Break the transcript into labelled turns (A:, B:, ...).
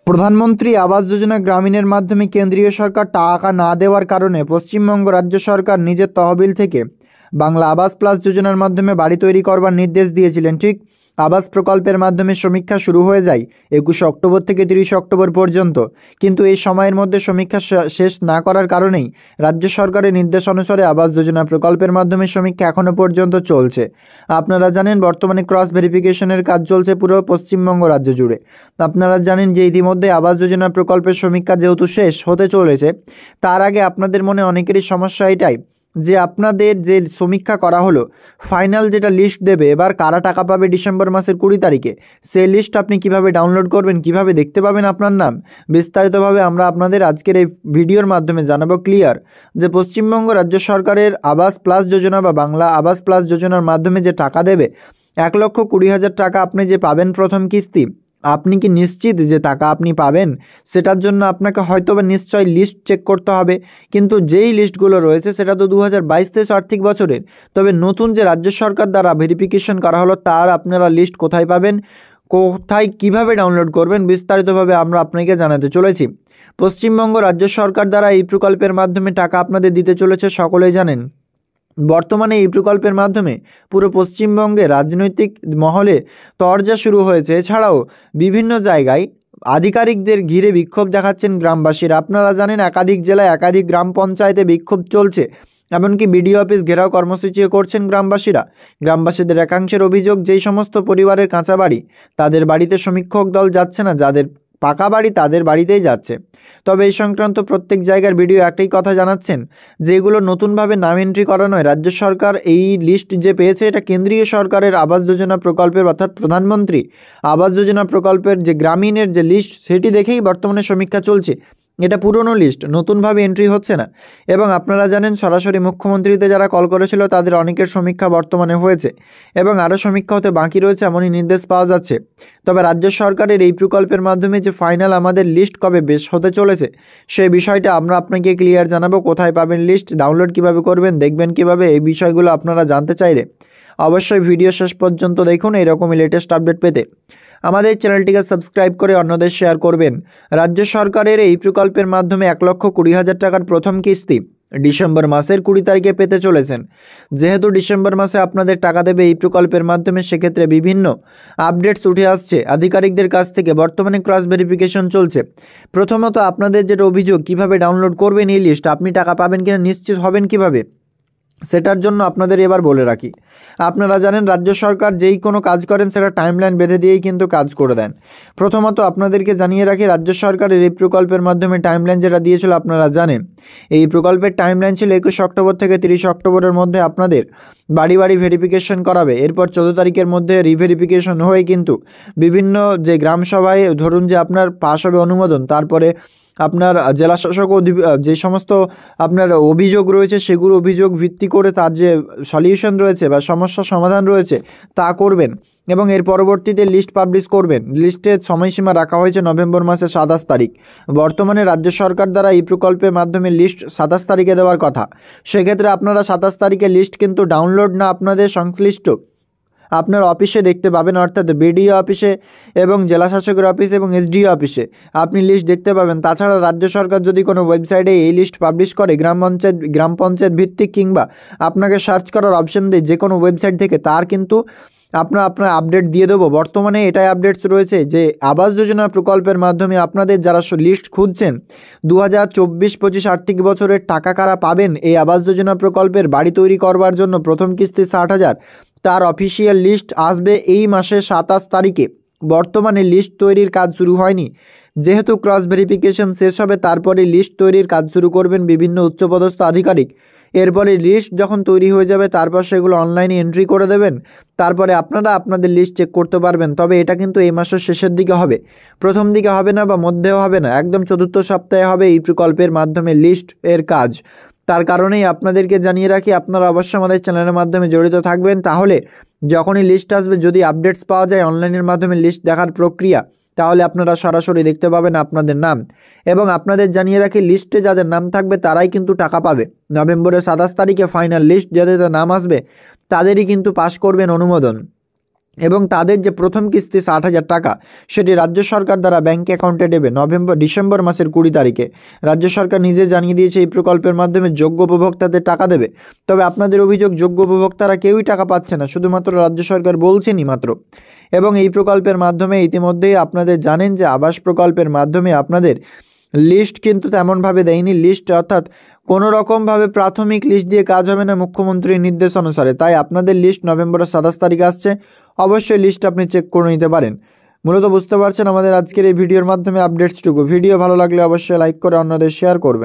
A: প্রধানমন্ত্রী আবাস যোজনা গ্রামীণের মাধ্যমে কেন্দ্রীয় সরকার টাকা না দেওয়ার কারণে পশ্চিমবঙ্গ রাজ্য সরকার নিজের তহবিল থেকে বাংলা আবাস প্লাস যোজনার মাধ্যমে বাড়ি তৈরি করবার নির্দেশ দিয়েছিলেন। ঠিক আবাস প্রকল্পের মাধ্যমে সমীক্ষা শুরু হয়ে যায় 21 অক্টোবর থেকে 30 অক্টোবর পর্যন্ত, কিন্তু এই সময়ের মধ্যে সমীক্ষা শেষ না করার কারণেই রাজ্য সরকারের নির্দেশ অনুসারে আবাস যোজনা প্রকল্পের মাধ্যমে সমীক্ষা এখনও পর্যন্ত চলছে। আপনারা জানেন বর্তমানে ক্রস ভেরিফিকেশনের কাজ চলছে পুরো পশ্চিমবঙ্গ রাজ্য জুড়ে। আপনারা জানেন যে ইতিমধ্যে আবাস যোজনা প্রকল্পের সমীক্ষা যেহেতু শেষ হতে চলেছে, তার আগে আপনাদের মনে অনেকেরই সমস্যা এটাই যে আপনাদের যে সমীক্ষা করা হলো ফাইনাল যেটা লিস্ট দেবে এবার কারা টাকা পাবে ডিসেম্বর মাসের 20 তারিখে, সেই লিস্ট আপনি কিভাবে ডাউনলোড করবেন, কিভাবে দেখতে পাবেন আপনার নাম, বিস্তারিতভাবে আমরা আপনাদের আজকের এই ভিডিওর মাধ্যমে জানাবো ক্লিয়ার যে পশ্চিমবঙ্গ রাজ্য সরকারের আবাস প্লাস যোজনা বা বাংলা আবাস প্লাস যোজনার মাধ্যমে যে টাকা দেবে 1,20,000 টাকা আপনি যে পাবেন প্রথম কিস্তি, আপনি কি নিশ্চিত যে টাকা আপনি পাবেন? সেটার জন্য আপনাকে হয়তো বা নিশ্চয়ই লিস্ট চেক করতে হবে, কিন্তু যেই লিস্টগুলো রয়েছে সেটা তো 2022-23 আর্থিক বছরের। তবে নতুন যে রাজ্য সরকার দ্বারা ভেরিফিকেশন করা হলো তার আপনারা লিস্ট কোথায় পাবেন, কোথায় কিভাবে ডাউনলোড করবেন, বিস্তারিতভাবে আমরা আপনাকে জানাতে চলেছি। পশ্চিমবঙ্গ রাজ্য সরকার দ্বারা এই প্রকল্পের মাধ্যমে টাকা আপনাদের দিতে চলেছে, সকলেই জানেন। বর্তমানে এই প্রকল্পের মাধ্যমে পুরো পশ্চিমবঙ্গে রাজনৈতিক মহলে তরজা শুরু হয়েছে। এছাড়াও বিভিন্ন জায়গায় আধিকারিকদের ঘিরে বিক্ষোভ দেখাচ্ছেন গ্রামবাসীরা। আপনারা জানেন একাধিক জেলায় একাধিক গ্রাম পঞ্চায়েতে বিক্ষোভ চলছে, এমনকি বিডিও অফিস ঘেরাও কর্মসূচিও করছেন গ্রামবাসীরা। গ্রামবাসীদের একাংশের অভিযোগ যেই সমস্ত পরিবারের কাঁচা বাড়ি তাদের বাড়িতে সমীক্ষক দল যাচ্ছে না, যাদের পাকা বাড়ি তাদের বাড়িতেই যাচ্ছে। তবে এই সংক্রান্ত প্রত্যেক জায়গার ভিডিও একটাই কথা জানাচ্ছেন যে এগুলো নতুনভাবে নাম এন্ট্রি করা নয়, রাজ্য সরকার এই লিস্ট যে পেয়েছে এটা কেন্দ্রীয় সরকারের আবাস যোজনা প্রকল্পের অর্থাৎ প্রধানমন্ত্রী আবাস যোজনা প্রকল্পের যে গ্রামীণের যে লিস্ট সেটি দেখেই বর্তমানে সমীক্ষা চলছে। এটা পুরনো লিস্ট, নতুনভাবে এন্ট্রি হচ্ছে না। এবং আপনারা জানেন সরাসরি মুখ্যমন্ত্রীতে যারা কল করেছিল তাদের অনেকের সমীক্ষা বর্তমানে হয়েছে এবং আরও সমীক্ষা হতে বাকি রয়েছে এমনই নির্দেশ পাওয়া যাচ্ছে। তবে রাজ্য সরকারের এই প্রকল্পের মাধ্যমে যে ফাইনাল আমাদের লিস্ট কবে বেশ হতে চলেছে সেই বিষয়টা আমরা আপনাকে ক্লিয়ার জানাবো। কোথায় পাবেন লিস্ট, ডাউনলোড কিভাবে করবেন, দেখবেন কিভাবে, এই বিষয়গুলো আপনারা জানতে চাইলে অবশ্যই ভিডিও শেষ পর্যন্ত দেখুন এরকমই লেটেস্ট আপডেট পেতে। আমাদের চ্যানেলটিকে সাবস্ক্রাইব করে অন্যদের শেয়ার করবেন। রাজ্য সরকারের এই প্রকল্পের মাধ্যমে 1,20,000 টাকার প্রথম কিস্তি ডিসেম্বর মাসের 20 তারিখে পেতে চলেছেন। যেহেতু ডিসেম্বর মাসে আপনাদের টাকা দেবে এই প্রকল্পের মাধ্যমে, সেক্ষেত্রে বিভিন্ন আপডেটস উঠে আসছে আধিকারিকদের কাছ থেকে। বর্তমানে ক্রস ভেরিফিকেশন চলছে। প্রথমত আপনাদের যেটা অভিযোগ কিভাবে ডাউনলোড করবেন এই লিস্ট, আপনি টাকা পাবেন কিনা নিশ্চিত হবেন কিভাবে, সেটার জন্য আপনাদের এবার বলে রাখি। আপনারা জানেন রাজ্য সরকার যেই কোনো কাজ করেন সেটা টাইমলাইন বেঁধে দিয়েই কিন্তু কাজ করে দেন। প্রথমত আপনাদেরকে জানিয়ে রাখি রাজ্য সরকারের এই প্রকল্পের মাধ্যমে টাইমলাইন যেটা দিয়েছিল আপনারা জানেন, এই প্রকল্পের টাইমলাইন ছিল 21 অক্টোবর থেকে 30 অক্টোবরের মধ্যে আপনাদের বাড়ি বাড়ি ভেরিফিকেশন করাবে। এরপর 14 তারিখের মধ্যে রিভেরিফিকেশন হয়ে কিন্তু বিভিন্ন যে গ্রাম সভায় ধরুন যে আপনার পাস হবে অনুমোদন, তারপরে আপনার জেলা শাসক যে সমস্ত আপনার অভিযোগ রয়েছে সেগুলো অভিযোগ ভিত্তি করে তার যে সলিউশন রয়েছে বা সমস্যা সমাধান রয়েছে তা করবেন এবং এর পরবর্তীতে লিস্ট পাবলিশ করবেন। লিস্টের সময়সীমা রাখা হয়েছে নভেম্বর মাসের 27 তারিখ। বর্তমানে রাজ্য সরকার দ্বারা এই প্রকল্পের মাধ্যমে লিস্ট 27 তারিখে দেওয়ার কথা। সেক্ষেত্রে আপনারা 27 তারিখে লিস্ট কিন্তু ডাউনলোড না আপনাদের সংশ্লিষ্ট আপনার অফিসে দেখতে পাবেন, অর্থাৎ বিডিও অফিসে এবং জেলা শাসকের অফিস এবং এসডিও অফিসে আপনি লিস্ট দেখতে পাবেন। তাছাড়া রাজ্য সরকার যদি কোনো ওয়েবসাইটে এই লিস্ট পাবলিশ করে গ্রাম পঞ্চায়েত ভিত্তিক কিংবা আপনাকে সার্চ করার অপশন দেয় যে কোনো ওয়েবসাইট থেকে, তার কিন্তু আপনার আপডেট দিয়ে দেবো। বর্তমানে এটাই আপডেটস রয়েছে যে আবাস যোজনা প্রকল্পের মাধ্যমে আপনাদের যারা লিস্ট খুঁজছেন 2024-25 আর্থিক বছরের টাকা কারা পাবেন এই আবাস যোজনা প্রকল্পের বাড়ি তৈরি করবার জন্য প্রথম কিস্তি 60,000, তার অফিসিয়াল লিস্ট আসবে এই মাসের 27 তারিখে। বর্তমানে লিস্ট তৈরির কাজ শুরু হয়নি, যেহেতু ক্রস ভেরিফিকেশন শেষ হবে তারপরে লিস্ট তৈরির কাজ শুরু করবেন বিভিন্ন উচ্চপদস্থ আধিকারিক। এরপরে লিস্ট যখন তৈরি হয়ে যাবে তারপর সেগুলো অনলাইনে এন্ট্রি করে দেবেন, তারপরে আপনারা আপনাদের লিস্ট চেক করতে পারবেন। তবে এটা কিন্তু এই মাসের শেষের দিকে হবে, প্রথম দিকে হবে না বা মধ্যেও হবে না, একদম চতুর্থ সপ্তাহে হবে এই প্রকল্পের মাধ্যমে লিস্ট এর কাজ। তার কারণেই আপনাদেরকে জানিয়ে রাখি আপনারা অবশ্যই আমাদের চ্যানেলের মাধ্যমে জড়িত থাকবেন, তাহলে যখনই লিস্ট আসবে যদি আপডেটস পাওয়া যায় অনলাইনের মাধ্যমে লিস্ট দেখার প্রক্রিয়া, তাহলে আপনারা সরাসরি দেখতে পাবেন আপনাদের নাম। এবং আপনাদের জানিয়ে রাখি লিস্টে যাদের নাম থাকবে তারাই কিন্তু টাকা পাবে। নভেম্বরের 27 তারিখে ফাইনাল লিস্ট যাদের নাম আসবে তাদেরই কিন্তু পাস করবেন অনুমোদন। এবং তাদের যে প্রথম কিস্তি 60,000 টাকা সেটি রাজ্য সরকার দ্বারা ব্যাঙ্ক অ্যাকাউন্টে দেবে ডিসেম্বর মাসের 20 তারিখে। রাজ্য সরকার নিজে জানিয়ে দিয়েছে এই প্রকল্পের মাধ্যমে যোগ্য উপভোক্তাদের টাকা দেবে। তবে আপনাদের অভিযোগ যোগ্য উপভোক্তারা কেউই টাকা পাচ্ছে না, শুধুমাত্র রাজ্য সরকার বলছেনই মাত্র। এবং এই প্রকল্পের মাধ্যমে ইতিমধ্যেই আপনাদের জানেন যে আবাস প্রকল্পের মাধ্যমে আপনাদের লিস্ট কিন্তু তেমনভাবে দেয়নি। লিস্ট অর্থাৎ কোনো রকমভাবে প্রাথমিক লিস্ট দিয়ে কাজ হবে না মুখ্যমন্ত্রীর নির্দেশ অনুসারে। তাই আপনাদের লিস্ট নভেম্বরের 27 তারিখে আসছে, অবশ্যই লিস্ট আপনি চেক করে নিতে পারেন। মূলত বুঝতে পারছেন আমাদের আজকের এই ভিডিওর মাধ্যমে আপডেটসটুকু। ভিডিও ভালো লাগলে অবশ্যই লাইক করে অন্যদের শেয়ার করবেন।